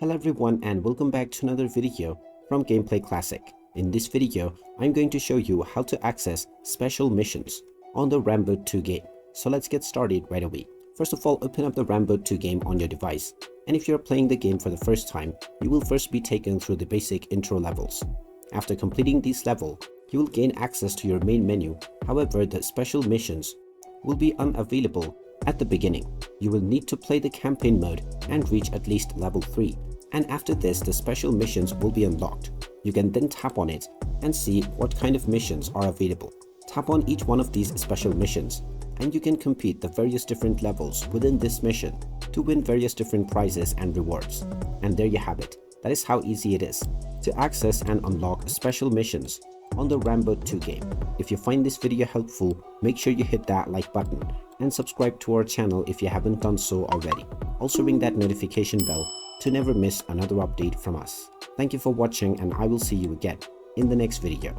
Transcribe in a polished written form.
Hello everyone and welcome back to another video from Gameplay Classic. In this video, I'm going to show you how to access special missions on the Ramboat 2 game. So let's get started right away. First of all, open up the Ramboat 2 game on your device. And if you're playing the game for the first time, you will first be taken through the basic intro levels. After completing this level, you will gain access to your main menu. However, the special missions will be unavailable at the beginning. You will need to play the campaign mode and reach at least level 3. And after this, the special missions will be unlocked. You can then tap on it and see what kind of missions are available. Tap on each one of these special missions and you can complete the various different levels within this mission to win various different prizes and rewards. And there you have it. That is how easy it is to access and unlock special missions on the Ramboat 2 game. If you find this video helpful, make sure you hit that like button and subscribe to our channel if you haven't done so already. Also ring that notification bell to never miss another update from us. Thank you for watching and I will see you again in the next video.